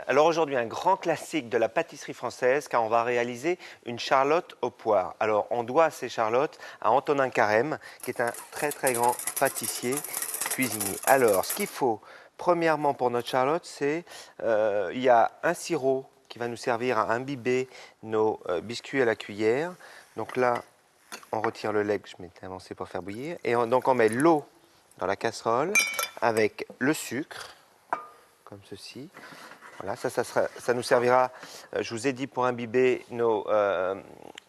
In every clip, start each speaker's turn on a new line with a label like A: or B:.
A: Alors aujourd'hui, un grand classique de la pâtisserie française, car on va réaliser une charlotte aux poires. Alors on doit ces charlottes à Antonin Carême, qui est un très très grand pâtissier cuisinier. Alors ce qu'il faut, premièrement pour notre charlotte, c'est il y a un sirop qui va nous servir à imbiber nos biscuits à la cuillère. Donc là, on retire le lait que je m'étais avancé pour faire bouillir. Et donc on met l'eau dans la casserole avec le sucre, comme ceci. Voilà, ça nous servira, je vous ai dit, pour imbiber nos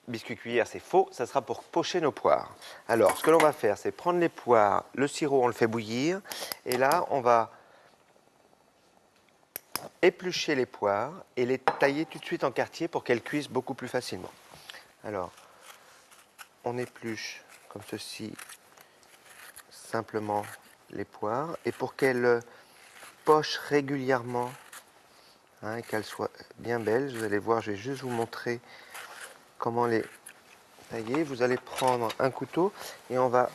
A: biscuits cuillères, c'est faux, ça sera pour pocher nos poires. Alors, ce que l'on va faire, c'est prendre les poires, le sirop, on le fait bouillir, et là, on va éplucher les poires et les tailler tout de suite en quartiers pour qu'elles cuisent beaucoup plus facilement. Alors, on épluche comme ceci, simplement les poires, et pour qu'elles pochent régulièrement, et qu'elles soient bien belles, vous allez voir, je vais juste vous montrer comment les tailler. Vous allez prendre un couteau et on va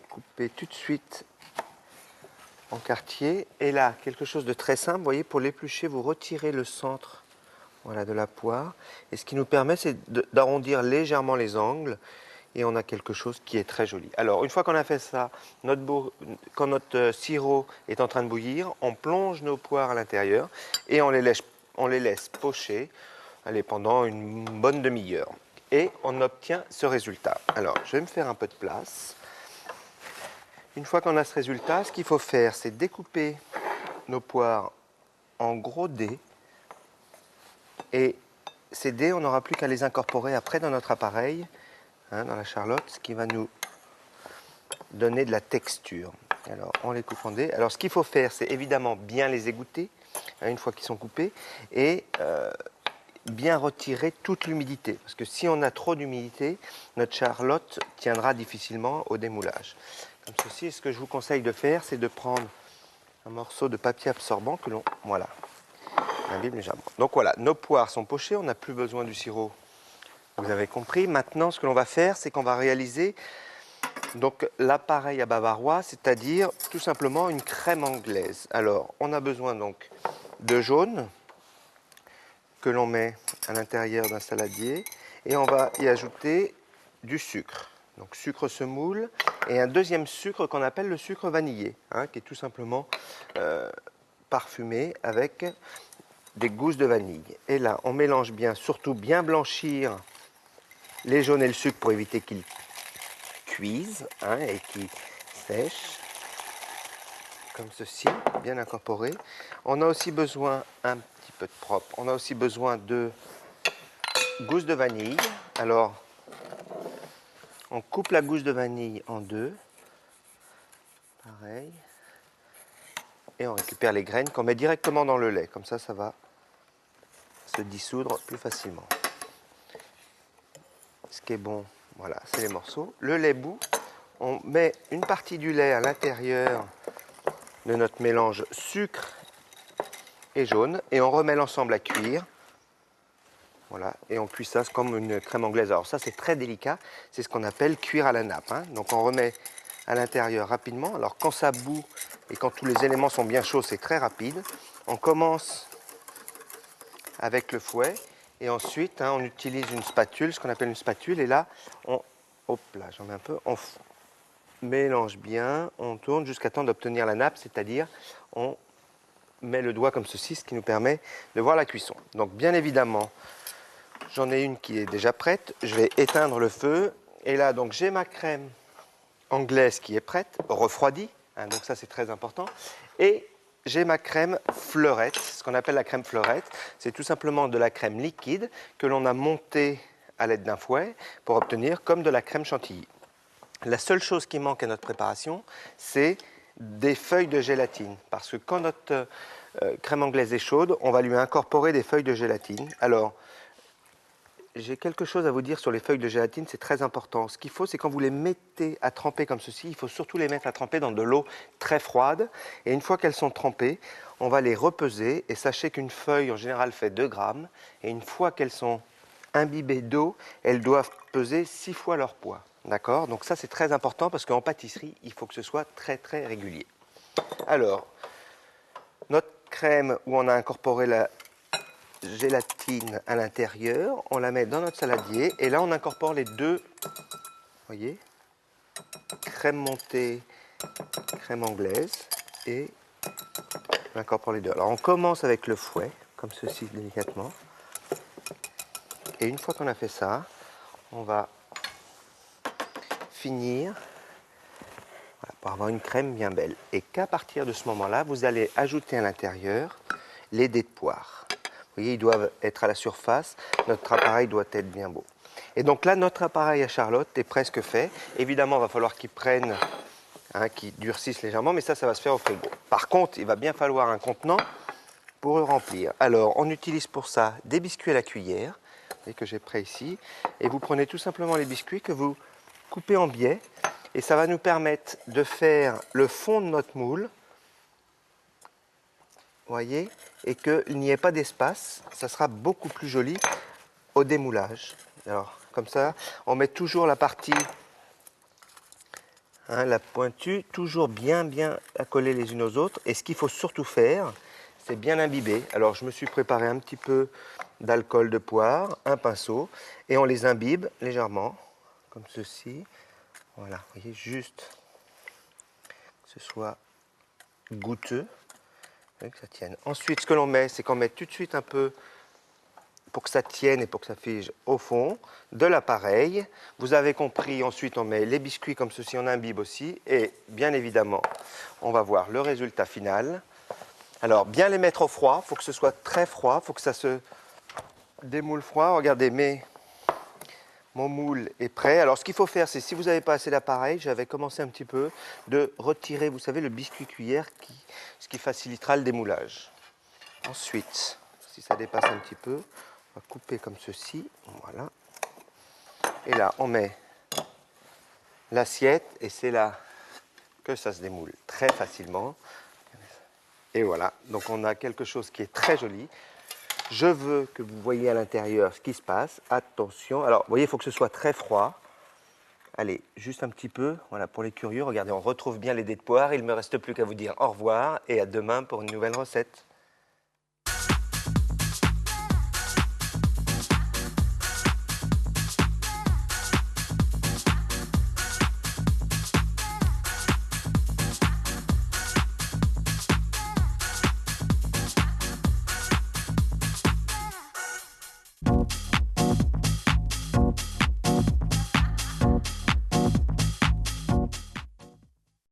A: couper tout de suite en quartier. Et là, quelque chose de très simple, vous voyez, pour l'éplucher, vous retirez le centre, voilà, de la poire. Et ce qui nous permet, c'est d'arrondir légèrement les angles. Et on a quelque chose qui est très joli. Alors, une fois qu'on a fait ça, quand notre sirop est en train de bouillir, on plonge nos poires à l'intérieur et on les laisse pocher, allez, pendant une bonne demi-heure. Et on obtient ce résultat. Alors, je vais me faire un peu de place. Une fois qu'on a ce résultat, ce qu'il faut faire, c'est découper nos poires en gros dés. Et ces dés, on n'aura plus qu'à les incorporer après dans notre appareil, dans la charlotte, ce qui va nous donner de la texture. Alors, on les coupe en dés. Alors, ce qu'il faut faire, c'est évidemment bien les égoutter, une fois qu'ils sont coupés, et bien retirer toute l'humidité. Parce que si on a trop d'humidité, notre charlotte tiendra difficilement au démoulage. Comme ceci, ce que je vous conseille de faire, c'est de prendre un morceau de papier absorbant que l'on, voilà, imbibe légèrement. Donc voilà, nos poires sont pochées, on n'a plus besoin du sirop. Vous avez compris. Maintenant, ce que l'on va faire, c'est qu'on va réaliser donc l'appareil à bavarois, c'est-à-dire tout simplement une crème anglaise. Alors, on a besoin donc de jaune que l'on met à l'intérieur d'un saladier et on va y ajouter du sucre. Donc sucre semoule et un deuxième sucre qu'on appelle le sucre vanillé, qui est tout simplement parfumé avec des gousses de vanille. Et là, on mélange bien, surtout bien blanchir les jaunes et le sucre pour éviter qu'ils cuisent et qu'ils sèchent, comme ceci, bien incorporé. On a aussi besoin, un petit peu de propre, on a aussi besoin de gousses de vanille. Alors, on coupe la gousse de vanille en deux, pareil, et on récupère les graines qu'on met directement dans le lait, comme ça, ça va se dissoudre plus facilement. Ce qui est bon, voilà, c'est les morceaux. Le lait bout, on met une partie du lait à l'intérieur de notre mélange sucre et jaune et on remet l'ensemble à cuire. Voilà, et on cuit ça comme une crème anglaise. Alors ça, c'est très délicat, c'est ce qu'on appelle cuire à la nappe. Donc on remet à l'intérieur rapidement. Alors quand ça bout et quand tous les éléments sont bien chauds, c'est très rapide. On commence avec le fouet. Et ensuite, on utilise une spatule, ce qu'on appelle une spatule. Et là, hop là, j'en mets un peu. On mélange bien, on tourne jusqu'à temps d'obtenir la nappe, c'est-à-dire on met le doigt comme ceci, ce qui nous permet de voir la cuisson. Donc bien évidemment, j'en ai une qui est déjà prête. Je vais éteindre le feu. Et là, donc j'ai ma crème anglaise qui est prête, refroidie. Donc ça, c'est très important. Et j'ai ma crème fleurette, ce qu'on appelle la crème fleurette. C'est tout simplement de la crème liquide que l'on a montée à l'aide d'un fouet pour obtenir comme de la crème chantilly. La seule chose qui manque à notre préparation, c'est des feuilles de gélatine. Parce que quand notre crème anglaise est chaude, on va lui incorporer des feuilles de gélatine. Alors, j'ai quelque chose à vous dire sur les feuilles de gélatine, c'est très important. Ce qu'il faut, c'est quand vous les mettez à tremper comme ceci, il faut surtout les mettre à tremper dans de l'eau très froide. Et une fois qu'elles sont trempées, on va les repeser. Et sachez qu'une feuille, en général, fait 2 grammes. Et une fois qu'elles sont imbibées d'eau, elles doivent peser 6 fois leur poids. D'accord? Donc ça, c'est très important parce qu'en pâtisserie, il faut que ce soit très, très régulier. Alors, notre crème où on a incorporé la gélatine à l'intérieur. On la met dans notre saladier et là on incorpore les deux, voyez, crème montée, crème anglaise, et on incorpore les deux. Alors on commence avec le fouet, comme ceci délicatement. Et une fois qu'on a fait ça, on va finir pour avoir une crème bien belle. Et qu'à partir de ce moment-là, vous allez ajouter à l'intérieur les dés de poire. Vous voyez, ils doivent être à la surface. Notre appareil doit être bien beau. Et donc là, notre appareil à Charlotte est presque fait. Évidemment, il va falloir qu'il prenne, qu'il durcisse légèrement, mais ça va se faire au frigo. Par contre, il va bien falloir un contenant pour le remplir. Alors, on utilise pour ça des biscuits à la cuillère, que j'ai prêt ici. Et vous prenez tout simplement les biscuits que vous coupez en biais. Et ça va nous permettre de faire le fond de notre moule, voyez, et qu'il n'y ait pas d'espace. Ça sera beaucoup plus joli au démoulage. Alors, comme ça, on met toujours la partie, la pointue, toujours bien accolées les unes aux autres. Et ce qu'il faut surtout faire, c'est bien imbiber. Alors, je me suis préparé un petit peu d'alcool de poire, un pinceau, et on les imbibe légèrement, comme ceci. Voilà, vous voyez, juste que ce soit goûteux, et que ça tienne. Ensuite, ce que l'on met, c'est qu'on met tout de suite un peu, pour que ça tienne et pour que ça fige au fond, de l'appareil. Vous avez compris, ensuite on met les biscuits comme ceci, on imbibe aussi, et bien évidemment, on va voir le résultat final. Alors, bien les mettre au froid, il faut que ce soit très froid, il faut que ça se démoule froid. Regardez, mon moule est prêt. Alors, ce qu'il faut faire, c'est si vous n'avez pas assez d'appareil, j'avais commencé un petit peu, de retirer, vous savez, le biscuit cuillère, ce qui facilitera le démoulage. Ensuite, si ça dépasse un petit peu, on va couper comme ceci. Voilà. Et là, on met l'assiette et c'est là que ça se démoule très facilement. Et voilà, donc on a quelque chose qui est très joli. Je veux que vous voyez à l'intérieur ce qui se passe. Attention, alors vous voyez, il faut que ce soit très froid. Allez, juste un petit peu, voilà, pour les curieux. Regardez, on retrouve bien les dés de poire. Il ne me reste plus qu'à vous dire au revoir et à demain pour une nouvelle recette.